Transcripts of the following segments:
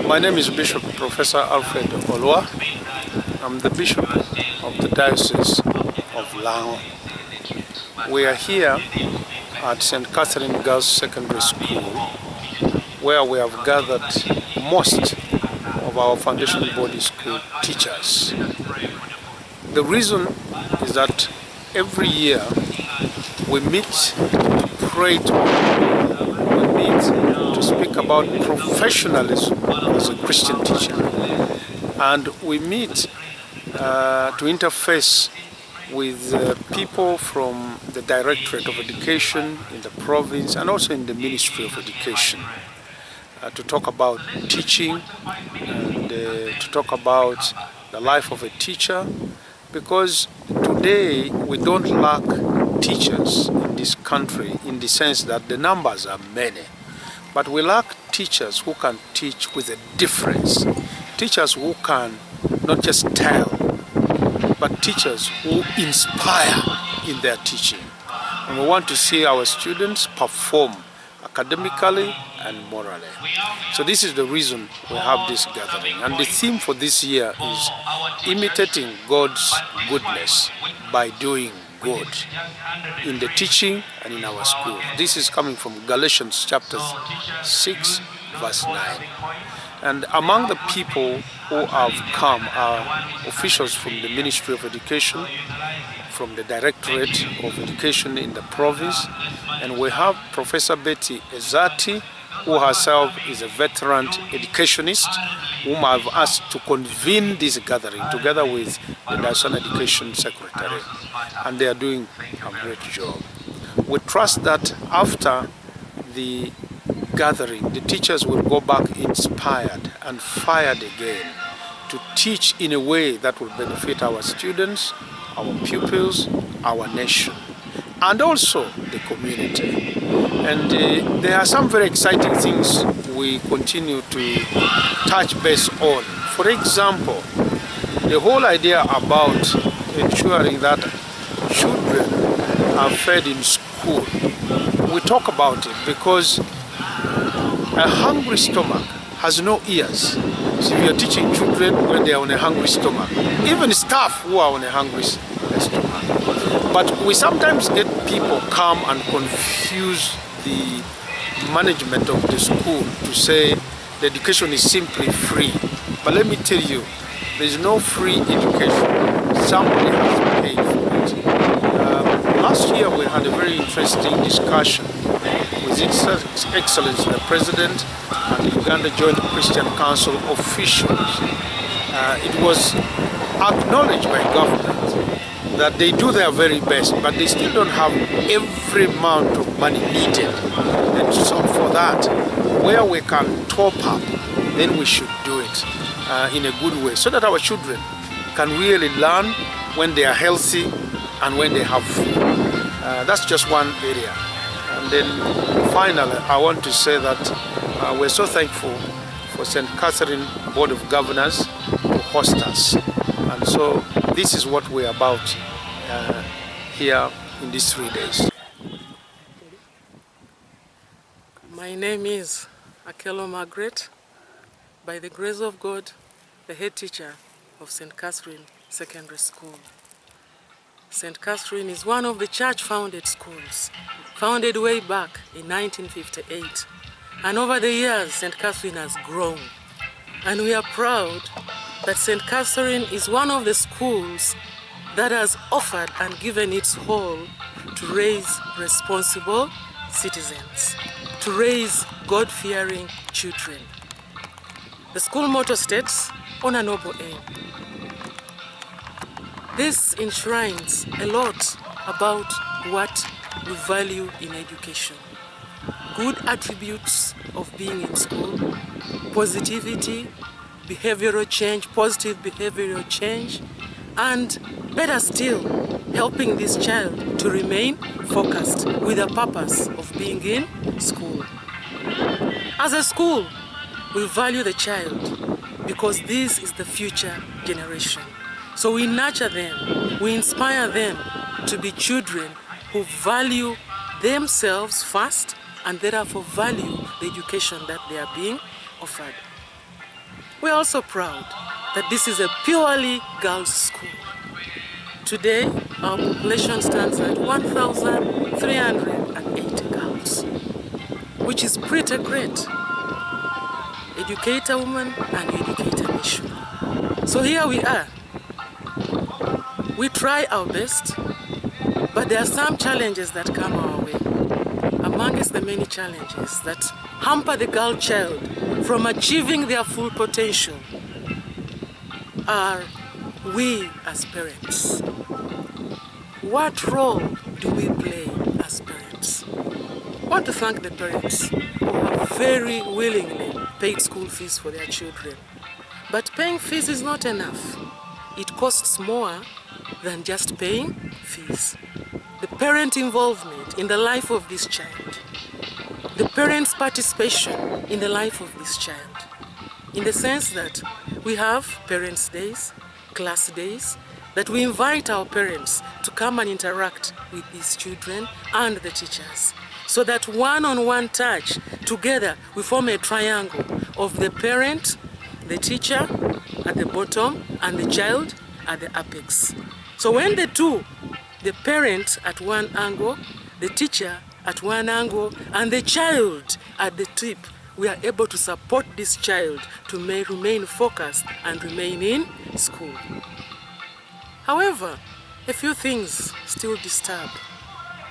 My name is Bishop Professor Alfred Olwa. I'm the Bishop of the Diocese of Lango. We are here at St. Catherine Girls Secondary School, where we have gathered most of our foundation body school teachers. The reason is that every year we meet to pray together. We meet to speak about professionalism as a Christian teacher. And we meet to interface with people from the Directorate of Education in the province and also in the Ministry of Education to talk about teaching and to talk about the life of a teacher, because today we don't lack teachers in this country in the sense that the numbers are many, but we lack teachers who can teach with a difference, teachers who can not just tell, but teachers who inspire in their teaching. And we want to see our students perform academically and morally. So this is the reason we have this gathering. And the theme for this year is imitating God's goodness by doing good in the teaching and in our school. This is coming from Galatians chapter 6, verse 9. And among the people who have come are officials from the Ministry of Education, from the Directorate of Education in the province, and we have Professor Betty Ezati, who herself is a veteran educationist, whom I've asked to convene this gathering together with the National Education Secretary, and they are doing a great job. We trust that after the gathering, the teachers will go back inspired and fired again to teach in a way that will benefit our students, our pupils, our nation, and also the community. And there are some very exciting things we continue to touch base on. For example, the whole idea about ensuring that children are fed in school. We talk about it because a hungry stomach has no ears. So if you're teaching children when they are on a hungry stomach, even staff who are on a hungry stomach. But we sometimes get people come and confuse the management of the school to say the education is simply free. But let me tell you, there is no free education. Somebody has to pay for it. Last year we had a very interesting discussion with His Excellency the President and the Uganda Joint Christian Council officials. It was acknowledged by government that they do their very best, but they still don't have every amount of money needed. And so for that, where we can top up, then we should do it in a good way, so that our children can really learn when they are healthy and when they have food. That's just one area. And then finally, I want to say that we're so thankful for St. Catherine Board of Governors to host us. And so this is what we're about here in these 3 days. My name is Akelo Margaret. By the grace of God, the head teacher of St. Catherine Secondary School. St. Catherine is one of the church-founded schools, founded way back in 1958. And over the years, St. Catherine has grown. And we are proud that St. Catherine is one of the schools that has offered and given its all to raise responsible citizens, to raise God-fearing children. The school motto states, "On a noble aim." This enshrines a lot about what we value in education. Good attributes of being in school, positivity, behavioral change, positive behavioral change, and better still, helping this child to remain focused with the purpose of being in school. As a school, we value the child because this is the future generation. So we nurture them, we inspire them to be children who value themselves first and therefore value the education that they are being offered. We're also proud that this is a purely girls' school. Today, our population stands at 1,380 girls, which is pretty great. Educate a woman and educate a nation. So here we are. We try our best, but there are some challenges that come our way. Amongst the many challenges that hamper the girl child from achieving their full potential are we as parents. What role do we play as parents? I want to thank the parents who have very willingly paid school fees for their children. But paying fees is not enough. It costs more than just paying fees. The parent involvement in the life of this child, the parent's participation in the life of this child, in the sense that we have parents' days, class days, that we invite our parents to come and interact with these children and the teachers, so that one-on-one touch, together we form a triangle of the parent, the teacher at the bottom, and the child at the apex. So when the two, the parent at one angle, the teacher at one angle, and the child at the tip, we are able to support this child to remain focused and remain in school. However, a few things still disturb,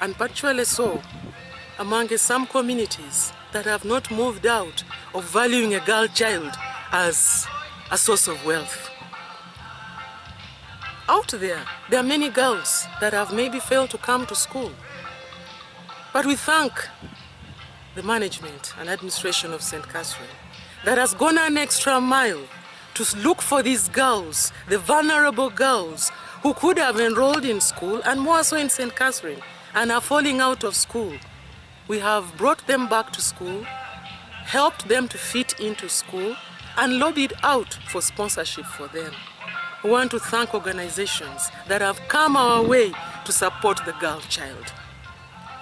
and particularly so among some communities that have not moved out of valuing a girl child as a source of wealth. Out there are many girls that have maybe failed to come to school. But we thank the management and administration of St. Catherine that has gone an extra mile to look for these girls, the vulnerable girls who could have enrolled in school, and more so in St. Catherine, and are falling out of school. We have brought them back to school, helped them to fit into school, and lobbied out for sponsorship for them. We want to thank organizations that have come our way to support the girl child.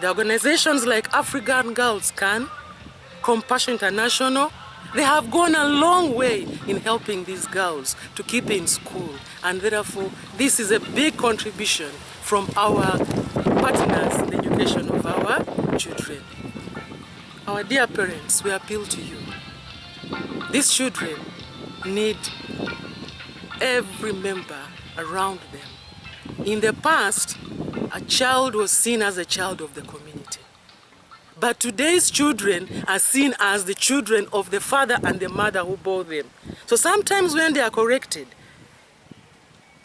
The organizations like African Girls Can, Compassion International, they have gone a long way in helping these girls to keep in school, and therefore this is a big contribution from our partners in the education of our children. Our dear parents, we appeal to you. These children need every member around them. In the past, a child was seen as a child of the community. But today's children are seen as the children of the father and the mother who bore them. So sometimes when they are corrected,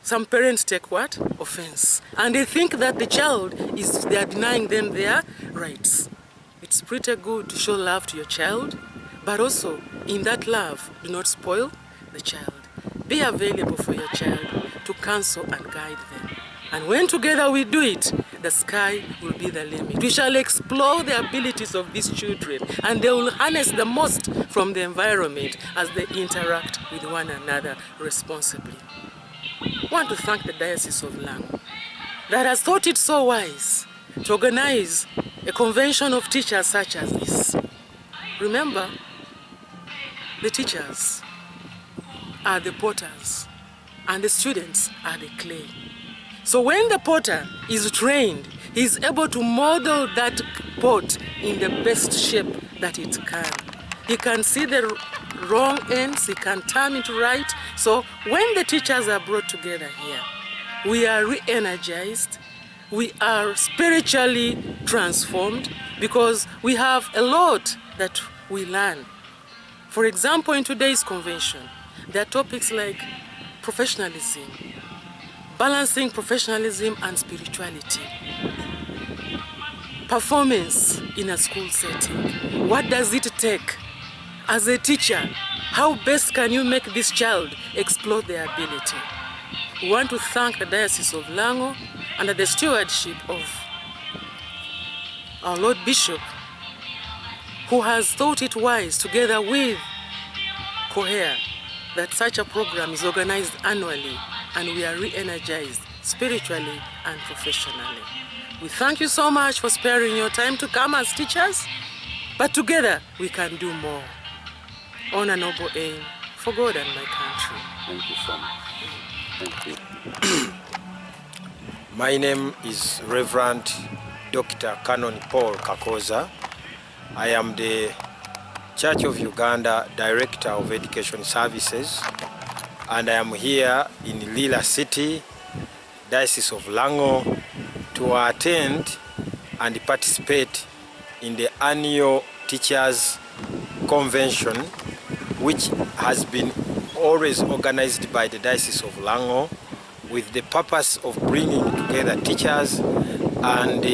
some parents take what? Offense. And they think that the child they are denying them their rights. It's pretty good to show love to your child, but also in that love, do not spoil the child. Be available for your child to counsel and guide them. And when together we do it, the sky will be the limit. We shall explore the abilities of these children, and they will harness the most from the environment as they interact with one another responsibly. I want to thank the Diocese of Lango that has thought it so wise to organize a convention of teachers such as this. Remember, the teachers are the potters and the students are the clay. So when the potter is trained, he is able to model that pot in the best shape that it can. He can see the wrong ends, he can turn it right. So when the teachers are brought together here, we are re-energized, we are spiritually transformed, because we have a lot that we learn. For example, in today's convention, there are topics like professionalism, balancing professionalism and spirituality, performance in a school setting. What does it take? As a teacher, how best can you make this child explore their ability? We want to thank the Diocese of Lango under the stewardship of our Lord Bishop, who has thought it wise, together with COHER, that such a program is organized annually, and we are re-energized spiritually and professionally. We thank you so much for sparing your time to come as teachers, but together we can do more. On a noble aim for God and my country. Thank you so much. Thank you. My name is Reverend Dr. Canon Paul Kakoza. I am the Church of Uganda Director of Education Services, and I am here in Lila City, Diocese of Lango, to attend and participate in the annual Teachers Convention, which has been always organized by the Diocese of Lango with the purpose of bringing together teachers and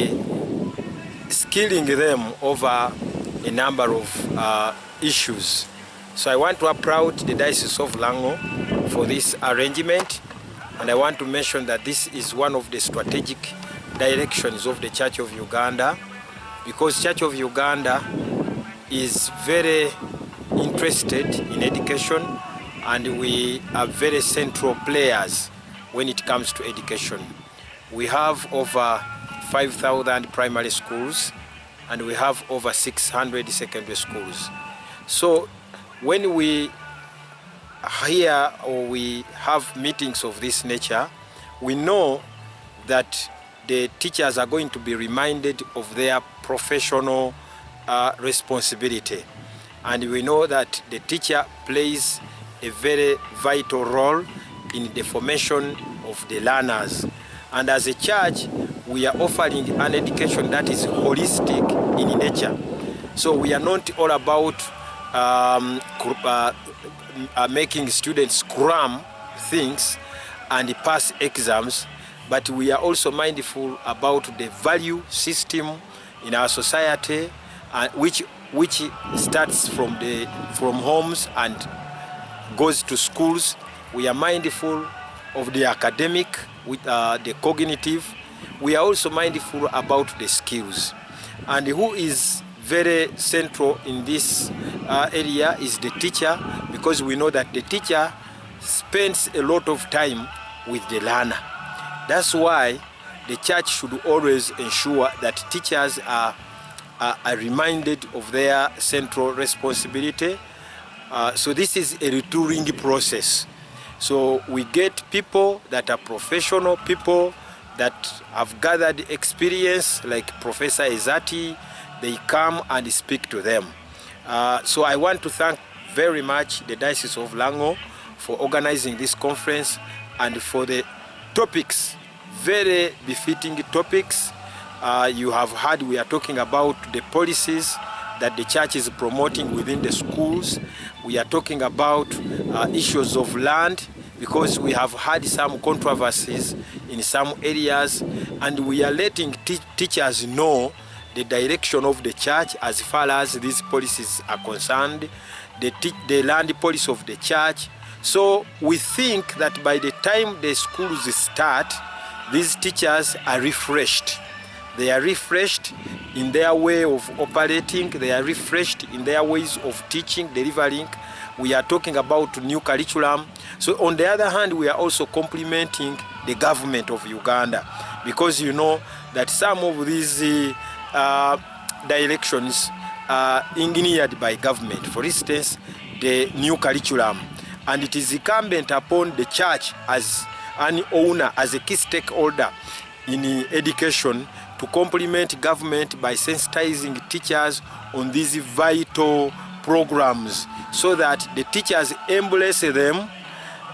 skilling them over a number of issues. So I want to applaud the Diocese of Lango for this arrangement, and I want to mention that this is one of the strategic directions of the Church of Uganda, because Church of Uganda is very interested in education, and we are very central players when it comes to education. We have over 5,000 primary schools, and we have over 600 secondary schools. So when we hear or we have meetings of this nature, we know that the teachers are going to be reminded of their professional responsibility. And we know that the teacher plays a very vital role in the formation of the learners. And as a church, we are offering an education that is holistic in nature. So we are not all about making students cram things and pass exams, but we are also mindful about the value system in our society, which starts from homes and goes to schools. We are mindful of the academic, with the cognitive. We are also mindful about the skills. And who is very central in this area is the teacher, because we know that the teacher spends a lot of time with the learner. That's why the church should always ensure that teachers are reminded of their central responsibility. So this is a retooling process. So we get people that are professional, people that have gathered experience, like Professor Ezati. They come and speak to them. So I want to thank very much the Diocese of Lango for organizing this conference and for the topics, very befitting topics. You have heard we are talking about the policies that the church is promoting within the schools. We are talking about issues of land, because we have had some controversies in some areas, and we are letting teachers know the direction of the church as far as these policies are concerned, the land policy of the church. So we think that by the time the schools start, these teachers are refreshed. They are refreshed in their way of operating. They are refreshed in their ways of teaching, delivering. We are talking about new curriculum. So on the other hand, we are also complimenting the government of Uganda, because you know that some of these directions are engineered by government. For instance, the new curriculum. And it is incumbent upon the church as an owner, as a key stakeholder in education, to complement government by sensitizing teachers on these vital programs, so that the teachers embrace them,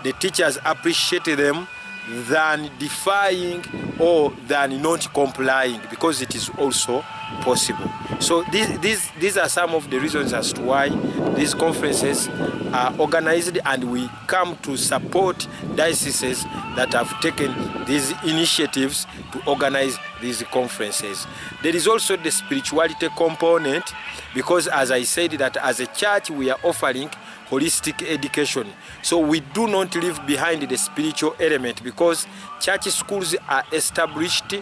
the teachers appreciate them, than defying or than not complying, because it is also possible. So these are some of the reasons as to why these conferences are organized, and we come to support dioceses that have taken these initiatives to organize these conferences. There is also the spirituality component, because as I said, that as a church we are offering holistic education. So we do not leave behind the spiritual element, because church schools are established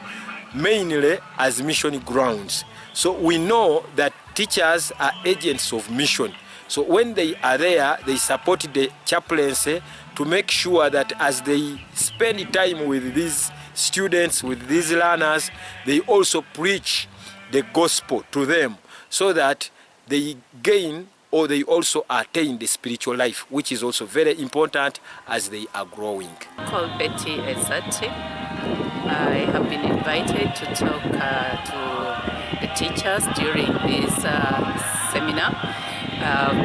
mainly as mission grounds. So we know that teachers are agents of mission. So when they are there, they support the chaplaincy to make sure that as they spend time with these students, with these learners, they also preach the gospel to them, so that they gain or they also attain the spiritual life, which is also very important as they are growing. I'm called Betty Ezate. I have been invited to talk to the teachers during this seminar.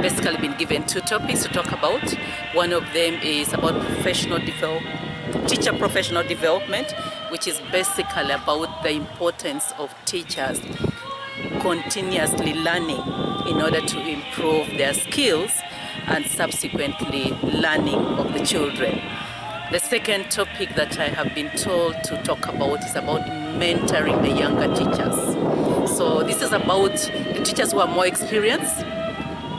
Basically been given two topics to talk about. One of them is about teacher professional development, which is basically about the importance of teachers continuously learning in order to improve their skills and subsequently learning of the children. The second topic that I have been told to talk about is about mentoring the younger teachers. So this is about the teachers who are more experienced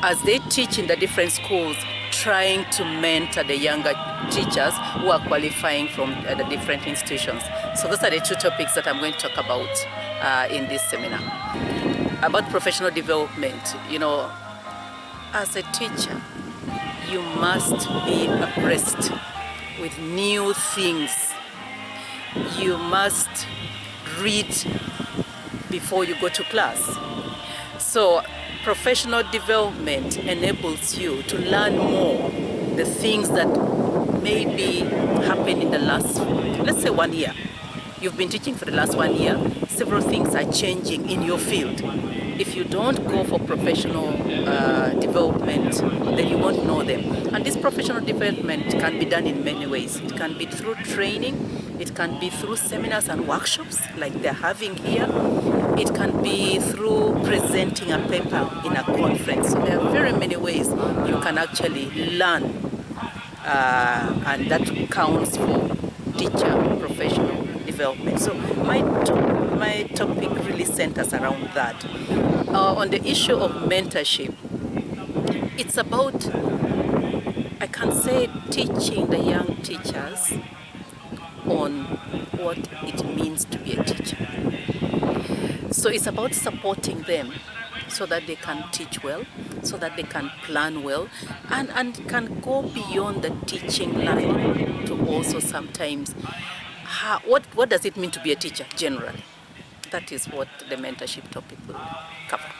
as they teach in the different schools, trying to mentor the younger teachers who are qualifying from the different institutions. So those are the two topics that I'm going to talk about in this seminar. About professional development, you know, as a teacher, you must be abreast with new things. You must read before you go to class. So professional development enables you to learn more the things that maybe happened in the last, let's say 1 year. You've been teaching for the last 1 year, several things are changing in your field. If you don't go for professional development, then you won't know them. And this professional development can be done in many ways. It can be through training, it can be through seminars and workshops like they're having here. It can be through presenting a paper in a conference. So there are very many ways you can actually learn, and that counts for teacher professional development. So my topic really centers around that. On the issue of mentorship, it's about, I can say, teaching the young teachers on what it means to be a teacher. So it's about supporting them so that they can teach well, so that they can plan well, and can go beyond the teaching line to also sometimes, what does it mean to be a teacher generally? That is what the mentorship topic will cover.